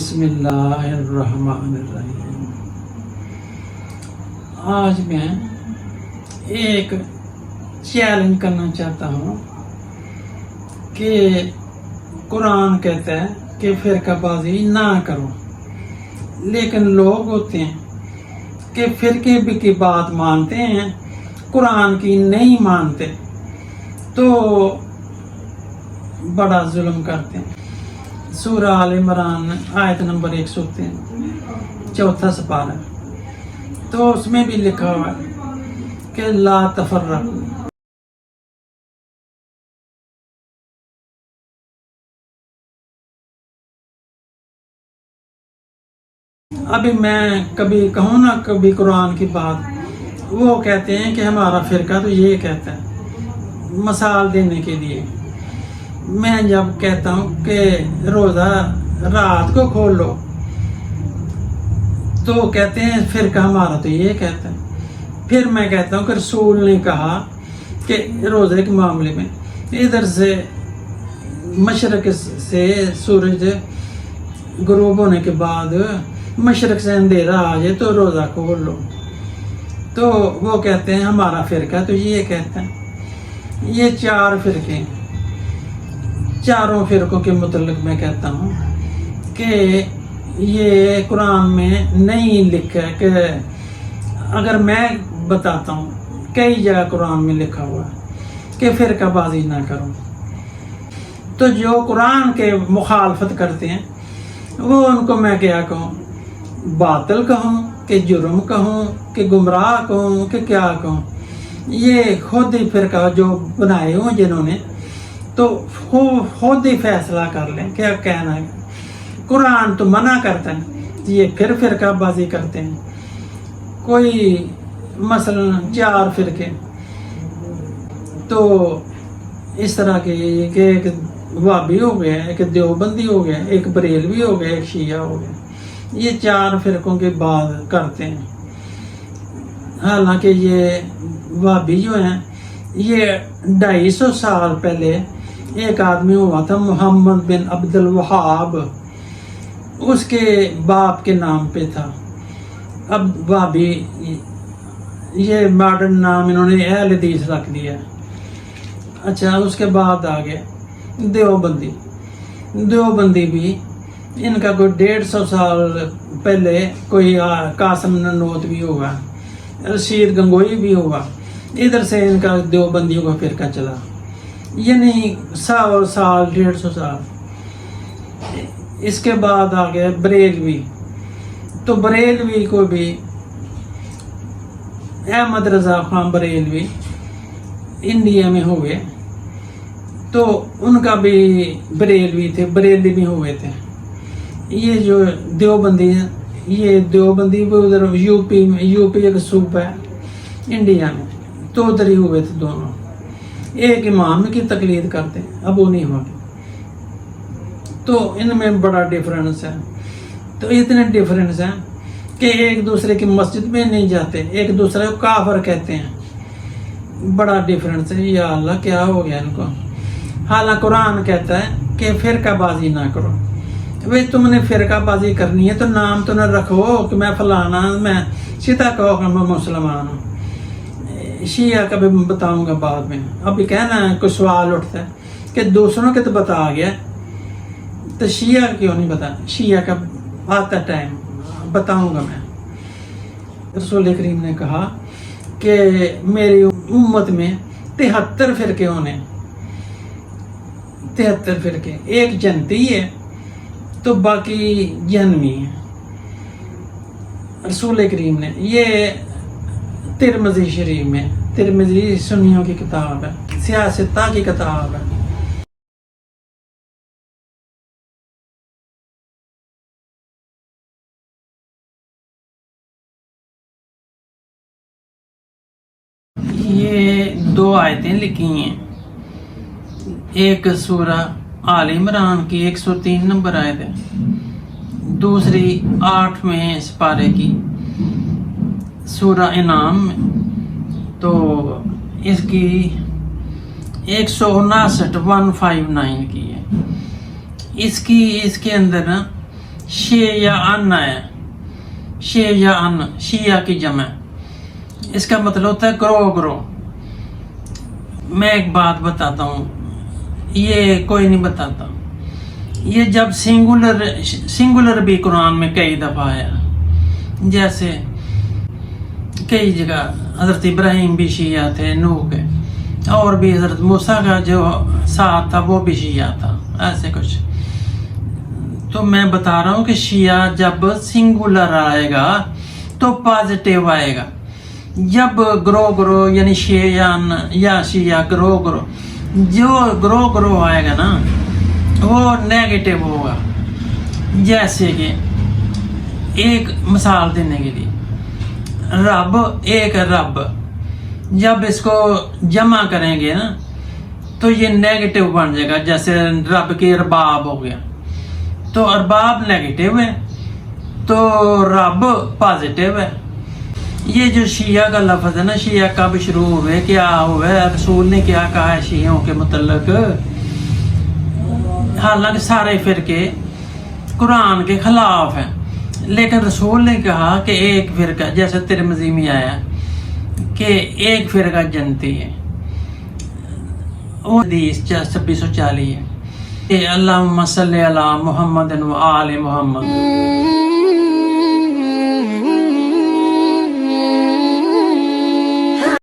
بسم اللہ الرحمن الرحیم۔ آج میں ایک چیلنج کرنا چاہتا ہوں کہ قرآن کہتا ہے کہ فرقہ بازی نہ کرو، لیکن لوگ ہوتے ہیں کہ فرقے بھی کی بات مانتے ہیں، قرآن کی نہیں مانتے، تو بڑا ظلم کرتے ہیں۔ سورہ آل عمران آیت نمبر 103 چوتھا سپارہ، تو اس میں بھی لکھا ہوا ہے کہ لا تفرقوا۔ ابھی میں کبھی کہوں نا کبھی قرآن کی بات، وہ کہتے ہیں کہ ہمارا فرقہ تو یہ کہتا ہے، مثال دینے کے لیے میں جب کہتا ہوں کہ روزہ رات کو کھول لو تو کہتے ہیں فرقہ ہمارا تو یہ کہتا ہے۔ پھر میں کہتا ہوں کہ رسول نے کہا کہ روزے کے معاملے میں ادھر سے مشرق سے سورج غروب ہونے کے بعد مشرق سے اندھیرا آ جائے تو روزہ کھول لو، تو وہ کہتے ہیں ہمارا فرقہ تو یہ کہتا ہے۔ یہ چار فرقے ہیں، چاروں فرقوں کے متعلق میں کہتا ہوں کہ یہ قرآن میں نہیں لکھا ہے، کہ اگر میں بتاتا ہوں کئی جگہ قرآن میں لکھا ہوا ہے کہ فرقہ بازی نہ کرو، تو جو قرآن کے مخالفت کرتے ہیں وہ ان کو میں کیا کہوں، باطل کہوں کہ جرم کہوں کہ گمراہ کہوں کہ کیا کہوں؟ یہ خود ہی فرقہ جو بنائے ہوں جنہوں نے، تو خود ہی فیصلہ کر لیں کیا کہنا ہے۔ قرآن تو منع کرتا ہے، یہ پھر فرقہ بازی کرتے ہیں۔ کوئی مثلا چار فرقے تو اس طرح کے کہ ایک وہابی ہو گیا، ایک دیوبندی ہو گیا، ایک بریلوی ہو گیا، ایک شیعہ ہو گیا، یہ چار فرقوں کے بعد کرتے ہیں۔ حالانکہ یہ وہابی جو ہیں یہ 250 سال پہلے ایک آدمی ہوا تھا محمد بن عبد الوہاب، اس کے باپ کے نام پہ تھا۔ اب وہابی یہ ماڈرن نام انہوں نے اہل حدیث رکھ دیا۔ اچھا، اس کے بعد آگے دیوبندی بھی ان کا کوئی 150 سال پہلے کوئی قاسم ننوت بھی ہوا، رشید گنگوئی بھی ہوا، ادھر سے ان کا دیوبندیوں کا فرقہ چلا، یعنی 100 سال 150 سال۔ اس کے بعد آ گیا بریلوی، تو بریلوی کو بھی احمد رضا خان بریلوی انڈیا میں ہوئے، تو ان کا بھی بریلوی تھے، بریلی بھی ہوئے تھے۔ یہ جو دیوبندی ہیں، یہ دیوبندی بھی ادھر یوپی ایک صوبہ ہے انڈیا میں، تو ادھر ہی ہوئے تھے دونوں، ایک امام کی تقلید کرتے ہیں، اب وہ نہیں ہوا، تو ان میں بڑا ڈیفرنس ہے۔ تو اتنے ڈیفرنس ہیں کہ ایک دوسرے کی مسجد میں نہیں جاتے، ایک دوسرے کو کافر کہتے ہیں، بڑا ڈیفرنس ہے۔ یا اللہ کیا ہو گیا ان کو؟ حالانکہ قرآن کہتا ہے کہ فرقہ بازی نہ کرو۔ بھائی تم نے فرقہ بازی کرنی ہے تو نام تو نہ رکھو کہ میں فلانا، میں سیدھا کہو کہ میں مسلمان ہوں۔ شیعہ کا بھی بتاؤں گا بعد میں۔ ابھی کہنا ہے کوئی سوال اٹھتا ہے کہ دوسروں کے تو بتا گیا تو شیعہ کیوں نہیں بتا؟ شیعہ کا آتا ٹائم بتاؤں گا میں۔ رسول کریم نے کہا کہ میری امت میں 73 فرقے ہونے، 73 فرقے، ایک جنتی ہے تو باقی جہنمی ہیں۔ رسول کریم نے یہ ترمذی شریف میں، ترمذی سنیوں کی کتاب ہے، سیاستہ کی کتاب ہے۔ یہ 2 آیتیں لکھی ہیں، ایک سورہ آل عمران کی 103 نمبر آیت ہے، دوسری 8ویں سپارے کی سورہ انعام میں، تو اس کی 159 159 کی ہے۔ اس کے اندر نا شیعان ہے، شیعان شیعہ کی جمع، اس کا مطلب ہوتا ہے گروہ گروہ۔ میں ایک بات بتاتا ہوں، یہ کوئی نہیں بتاتا، یہ جب سنگولر بھی قرآن میں کئی دفعہ آیا، جیسے کئی جگہ حضرت ابراہیم بھی شیعہ تھے نوح کے، اور بھی حضرت موسیٰ کا جو ساتھ تھا وہ بھی شیعہ تھا، ایسے کچھ۔ تو میں بتا رہا ہوں کہ شیعہ جب سنگولر آئے گا تو پازیٹیو آئے گا، جب گروہ گروہ یعنی شیعان یا شیعہ گروہ گروہ، جو گروہ گروہ آئے گا نا وہ نیگیٹو ہوگا۔ جیسے کہ ایک مثال دینے کے لیے، رب ایک رب، جب اس کو جمع کریں گے نا تو یہ نیگیٹو بن جائے گا، جیسے رب کے ارباب ہو گیا، تو ارباب نیگیٹو ہے تو رب پازیٹیو ہے۔ یہ جو شیعہ کا لفظ ہے نا، شیعہ کب شروع ہوئے، کیا ہوئے، رسول نے کیا کہا ہے شیعوں کے متعلق؟ حالانکہ سارے فرقے قرآن کے خلاف ہیں، لیکن رسول نے کہا کہ ایک فرقہ، جیسے ترمذی میں آیا کہ ایک فرقہ جنتی ہے، وہ حدیث 2640 ہے کہ اللہم صلی علی محمد و آل محمد۔